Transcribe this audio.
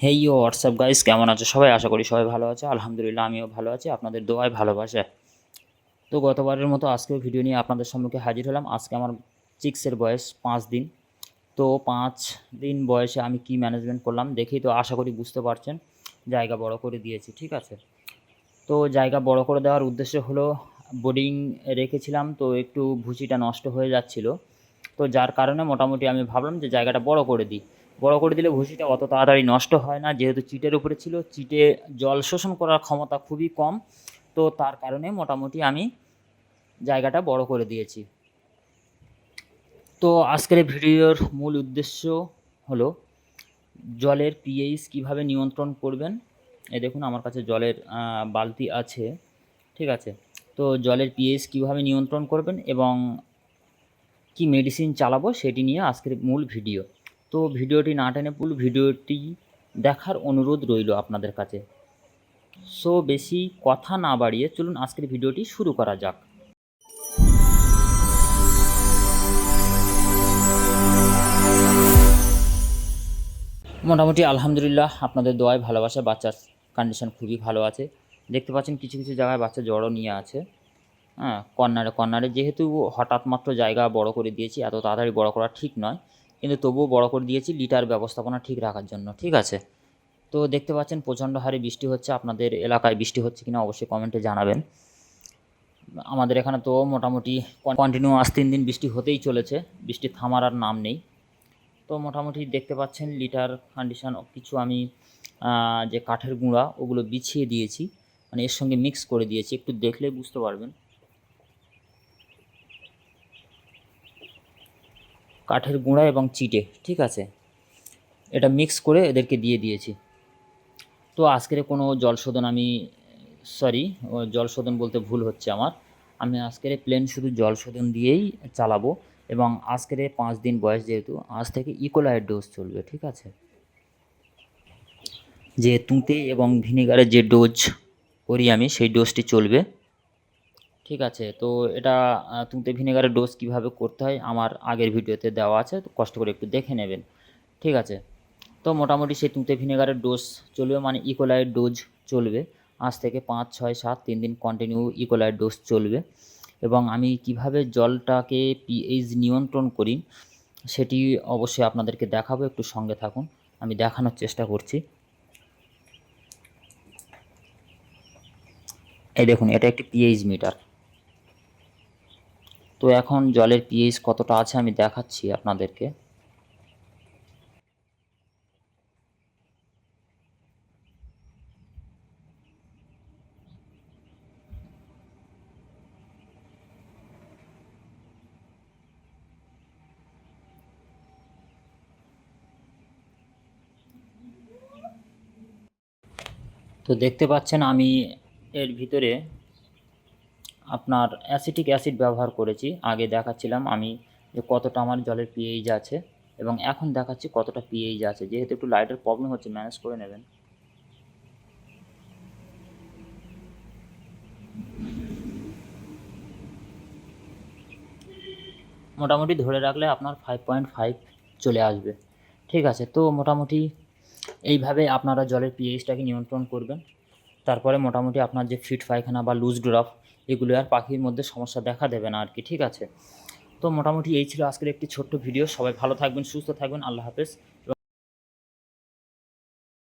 হেই ও WhatsApp guys, কেমন আছো সবাই? আশা করি সবাই ভালো আছে। আলহামদুলিল্লাহ আমিও ভালো আছি, আপনাদের দোয়ায় ভালোবাসে। তো গতবারের মতো আজকেও ভিডিও নিয়ে আপনাদের সম্মুখে হাজির হলাম। আজকে আমার চিক্সের বয়স 5 দিন। তো 5 দিন বয়সে আমি কি ম্যানেজমেন্ট করলাম দেখেই তো আশা করি বুঝতে পারছেন। জায়গা বড় করে দিয়েছি, ঠিক আছে। তো জায়গা বড় করে দেওয়ার উদ্দেশ্য হলো, বোর্ডিং রেখেছিলাম তো একটু ভুসিটা নষ্ট হয়ে যাচ্ছিল। তো যার কারণে মোটামুটি আমি ভাবলাম যে জায়গাটা বড় করে দিই। বড় করে দিলে ভুসিটা অত তাড়াতাড়ি নষ্ট হয় না, যেহেতু চিটের উপরে ছিল, চিটে জল শোষণ করার ক্ষমতা খুবই কম। তো তার কারণে মোটামুটি আমি জায়গাটা বড় করে দিয়েছি। তো আজকের এই ভিডিওর মূল উদ্দেশ্য হলো জলের পিএইচ কীভাবে নিয়ন্ত্রণ করবেন। এই দেখুন আমার কাছে জলের বালতি আছে, ঠিক আছে। তো জলের পিএইচ কীভাবে নিয়ন্ত্রণ করবেন এবং কি মেডিসিন চালাবো সেটি নিয়ে আজকের মূল ভিডিও। তো ভিডিওটি না টেনে পুরো ভিডিওটি দেখার অনুরোধ রইল আপনাদের কাছে। সো বেশি কথা না বাড়িয়ে চলুন আজকের ভিডিওটি শুরু করা যাক। মোটামুটি আলহামদুলিল্লাহ আপনাদের দোয়ায় ভালোবাসা, বাচ্চার কন্ডিশন খুবই ভালো আছে। দেখতে পাচ্ছেন কিছু কিছু জায়গায় বাচ্চা জ্বরও নিয়ে আছে। হ্যাঁ, কর্নারে কর্নারে যেহেতু হঠাৎ মাত্র জায়গা বড় করে দিয়েছি, এত তাড়াতাড়ি বড় করা ঠিক নয়, কিন্তু তবুও বড় করে দিয়েছি লিটার ব্যবস্থাপনা ঠিক রাখার জন্য, ঠিক আছে। তো দেখতে পাচ্ছেন প্রচণ্ড হারে বৃষ্টি হচ্ছে। আপনাদের এলাকায় বৃষ্টি হচ্ছে কিনা অবশ্যই কমেন্টে জানাবেন। আমাদের এখানে তো মোটামুটি কন্টিনিউয়াস 3 দিন বৃষ্টি হতেই চলেছে, বৃষ্টি থামার আর নাম নেই। তো মোটামুটি দেখতে পাচ্ছেন লিটার কন্ডিশন কিছু আমি যে কাঠের গুঁড়া ওগুলো বিছিয়ে দিয়েছি, মানে এর সঙ্গে মিক্স করে দিয়েছি, একটু দেখলে বুঝতে পারবেন। কাঠের গুঁড়া এবং চিটে, ঠিক আছে, এটা মিক্স করে এদেরকে দিয়ে দিয়েছি। তো আজকের কোনো জল শোধন আমি জল শোধন বলতে ভুল হচ্ছে আমার। আমি আজকের প্লেন শুধু জল শোধন দিয়েই চালাবো। এবং আজকের 5 দিন বয়স যেহেতু, আজ থেকে ইকোলাইট ডোজ চলবে, ঠিক আছে। যে তুঁতে এবং ভিনেগারের যে ডোজ করি আমি, সেই ডোজটি চলবে, ঠিক আছে। তো এটা তুঁতে ভিনেগারের ডোজ কীভাবে করতে হয় আমার আগের ভিডিওতে দেওয়া আছে, তো কষ্ট করে একটু দেখে নেবেন, ঠিক আছে। তো মোটামুটি সেই তুঁতে ভিনেগারের ডোজ চলবে, মানে ইকোলাইট ডোজ চলবে। আজ থেকে 5, 6, 7 3 দিন কন্টিনিউ ইকোলাইট ডোজ চলবে। এবং আমি কিভাবে জলটাকে পিএইচ নিয়ন্ত্রণ করি সেটি অবশ্যই আপনাদেরকে দেখাবো, একটু সঙ্গে থাকুন, আমি দেখানোর চেষ্টা করছি। এই দেখুন, এটা একটি পিএইচ মিটার। তো এখন জলের পিএইচ কতটা আছে আমি দেখাচ্ছি আপনাদেরকে। তো দেখতে পাচ্ছেন আমি এর ভিতরে আপনার অ্যাসিটিক অ্যাসিড ব্যবহার করেছি। আগে দেখাচ্ছিলাম আমি যে কতটা আমার জলের পিএইচ আছে, এবং এখন দেখাচ্ছি কতটা পিএইচ আছে। যেহেতু একটু লাইটের প্রবলেম হচ্ছে, ম্যানেজ করে নেবেন। মোটামুটি ধরে রাখলে আপনার 5.5 চলে আসবে, ঠিক আছে। তো মোটামুটি এইভাবে আপনারা জলের পিএইচটাকে নিয়ন্ত্রণ করবেন। তারপরে মোটামুটি আপনার যে ফিট পায়খানা বা লুজ ড্রপ, এগুলো আর পাখির মধ্যে সমস্যা দেখা দেবে না আর কি, ঠিক আছে। তো মোটামুটি এই ছিল আজকের একটি ছোট্ট ভিডিও। সবাই ভালো থাকবেন, সুস্থ থাকবেন, আল্লাহ হাফেজ।